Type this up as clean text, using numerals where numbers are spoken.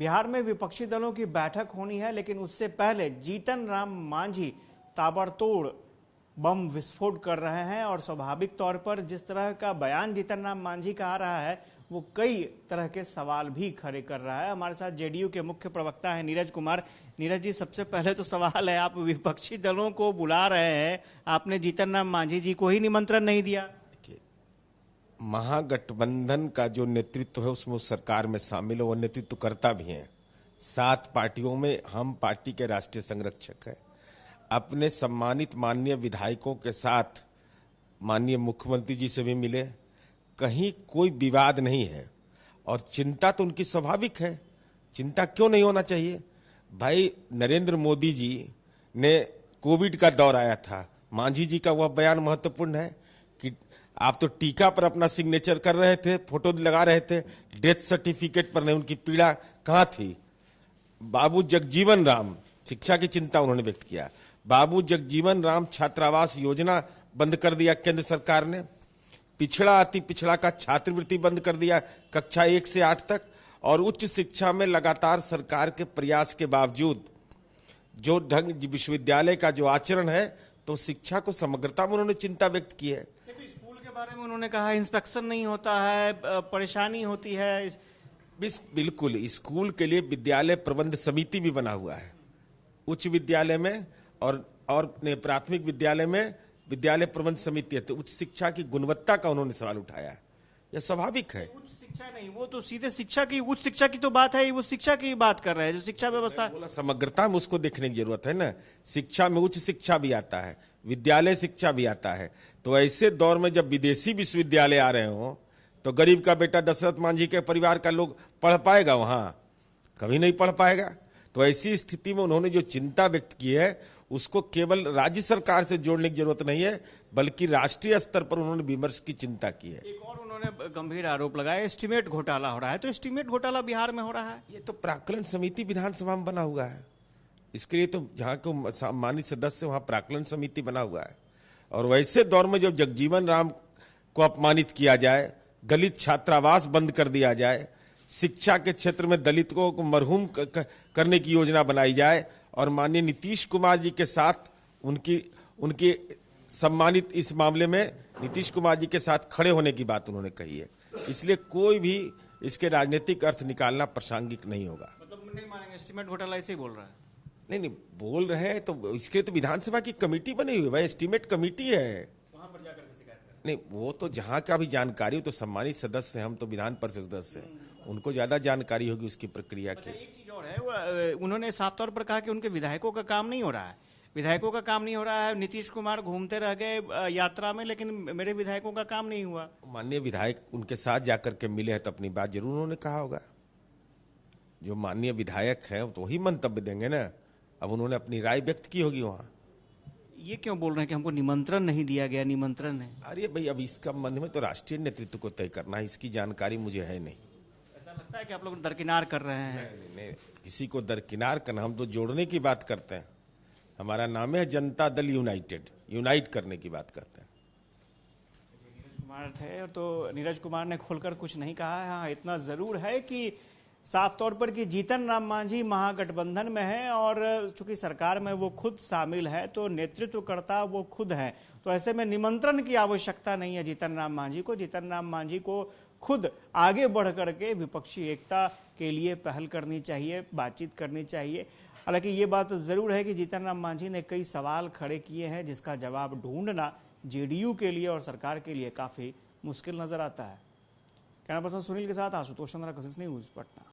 बिहार में विपक्षी दलों की बैठक होनी है, लेकिन उससे पहले जीतन राम मांझी ताबड़तोड़ बम विस्फोट कर रहे हैं और स्वाभाविक तौर पर जिस तरह का बयान जीतन राम मांझी का आ रहा है वो कई तरह के सवाल भी खड़े कर रहा है। हमारे साथ जेडीयू के मुख्य प्रवक्ता हैं नीरज कुमार। नीरज जी, सबसे पहले तो सवाल है, आप विपक्षी दलों को बुला रहे हैं, आपने जीतन राम मांझी जी को ही निमंत्रण नहीं दिया। महागठबंधन का जो नेतृत्व है उसमें उस सरकार में शामिल है, वो नेतृत्व करता भी है। 7 पार्टियों में हम पार्टी के राष्ट्रीय संरक्षक हैं। अपने सम्मानित माननीय विधायकों के साथ माननीय मुख्यमंत्री जी से भी मिले, कहीं कोई विवाद नहीं है और चिंता तो उनकी स्वाभाविक है। चिंता क्यों नहीं होना चाहिए भाई? नरेंद्र मोदी जी ने कोविड का दौर आया था, मांझी जी का वह बयान महत्वपूर्ण है कि आप तो टीका पर अपना सिग्नेचर कर रहे थे, फोटो लगा रहे थे, डेथ सर्टिफिकेट पर नहीं। उनकी पीड़ा कहां थी? बाबू जगजीवन राम, शिक्षा की चिंता उन्होंने व्यक्त किया। बाबू जगजीवन राम छात्रावास योजना बंद कर दिया केंद्र सरकार ने। पिछड़ा अति पिछड़ा का छात्रवृत्ति बंद कर दिया कक्षा 1 से 8 तक। और उच्च शिक्षा में लगातार सरकार के प्रयास के बावजूद जो ढंग विश्वविद्यालय का जो आचरण है, तो शिक्षा को समग्रता में उन्होंने चिंता व्यक्त की है। स्कूल के बारे में उन्होंने कहा इंस्पेक्शन नहीं होता है, परेशानी होती है। बिल्कुल, स्कूल के लिए विद्यालय प्रबंध समिति भी बना हुआ है उच्च विद्यालय में और प्राथमिक विद्यालय में विद्यालय प्रबंध समिति है। तो उच्च शिक्षा की गुणवत्ता का उन्होंने सवाल उठाया। यह स्वाभाविक है। उच्च शिक्षा नहीं, वो तो सीधे शिक्षा की, उच्च शिक्षा की तो बात है, वो शिक्षा की बात कर रहे हैं जो शिक्षा व्यवस्था। बोला समग्रता में उसको देखने की जरूरत है ना। शिक्षा में उच्च शिक्षा भी आता है, विद्यालय शिक्षा भी आता है। तो ऐसे दौर में जब विदेशी विश्वविद्यालय आ रहे हो तो गरीब का बेटा दशरथ मांझी के परिवार का लोग पढ़ पाएगा? वहां कभी नहीं पढ़ पाएगा। तो ऐसी स्थिति में उन्होंने जो चिंता व्यक्त की है उसको केवल राज्य सरकार से जोड़ने की जरूरत नहीं है, बल्कि राष्ट्रीय स्तर पर उन्होंने विमर्श की चिंता की है। एक और उन्होंने गंभीर आरोप लगाया, एस्टीमेट घोटाला हो रहा है। तो एस्टीमेट घोटाला बिहार में हो रहा है? ये तो प्राक्कलन समिति विधानसभा में बना हुआ है। इसके लिए तो जहां को सम्मानित सदस्य वहां प्राक्कलन समिति बना हुआ है। और वैसे दौर में जब जगजीवन राम को अपमानित किया जाए, दलित छात्रावास बंद कर दिया जाए, शिक्षा के क्षेत्र में दलितों को मरहूम करने की योजना बनाई जाए और माननीय नीतीश कुमार जी के साथ उनकी सम्मानित इस मामले में नीतीश कुमार जी के साथ खड़े होने की बात उन्होंने कही है। इसलिए कोई भी इसके राजनीतिक अर्थ निकालना प्रासंगिक नहीं होगा। मतलब नहीं मानेंगे, एस्टीमेट घोटाला ऐसे ही बोल रहा है? नहीं, बोल रहे हैं तो इसके लिए तो विधानसभा की कमेटी बनी हुई है भाई, एस्टीमेट कमेटी है। वहां पर जाकर के शिकायत करें? नहीं, वो तो जहां का भी जानकारी हो, तो सम्मानित सदस्य हैं, हम तो विधान परिषद सदस्य हैं, उनको ज्यादा जानकारी होगी उसकी प्रक्रिया की। एक चीज और है, उन्होंने साफ तौर पर कहा कि उनके विधायकों का काम नहीं हो रहा है। विधायकों का काम नहीं हो रहा है। नीतीश कुमार घूमते रह गए यात्रा में, लेकिन मेरे विधायकों का काम नहीं हुआ। माननीय विधायक उनके साथ जाकर के मिले हैं तो अपनी बात जरूर उन्होंने कहा होगा। जो माननीय विधायक है तो वही मंतव्य देंगे ना। अब उन्होंने अपनी राय व्यक्त की होगी वहां। ये क्यों बोल रहे हैं कि हमको निमंत्रण नहीं दिया गया? निमंत्रण है। अरे भाई, अब इस संबंध में तो राष्ट्रीय नेतृत्व को तय करना है, इसकी जानकारी मुझे है नहीं। ऐसा लगता है कि आप लोग दरकिनार कर रहे हैं? नहीं, किसी को दरकिनार करना, हम तो जोड़ने की बात करते हैं। हमारा नाम है जनता दल यूनाइटेड, यूनाइट करने की बात करते हैं। नीरज कुमार थे, तो नीरज कुमार ने खोलकर कुछ नहीं कहा है। हाँ, इतना जरूर है कि साफ तौर पर कि जीतन राम मांझी महागठबंधन में है और चूंकि सरकार में वो खुद शामिल है तो नेतृत्वकर्ता वो खुद है। तो ऐसे में निमंत्रण की आवश्यकता नहीं है जीतन राम मांझी को। जीतन राम मांझी को खुद आगे बढ़ करके विपक्षी एकता के लिए पहल करनी चाहिए, बातचीत करनी चाहिए। हालांकि ये बात जरूर है कि जीतन राम मांझी ने कई सवाल खड़े किए हैं जिसका जवाब ढूंढना जेडीयू के लिए और सरकार के लिए काफी मुश्किल नजर आता है। कैमरा पर्सन सुनील के साथ आशुतोष चंद्रा, कोशिश न्यूज, पटना।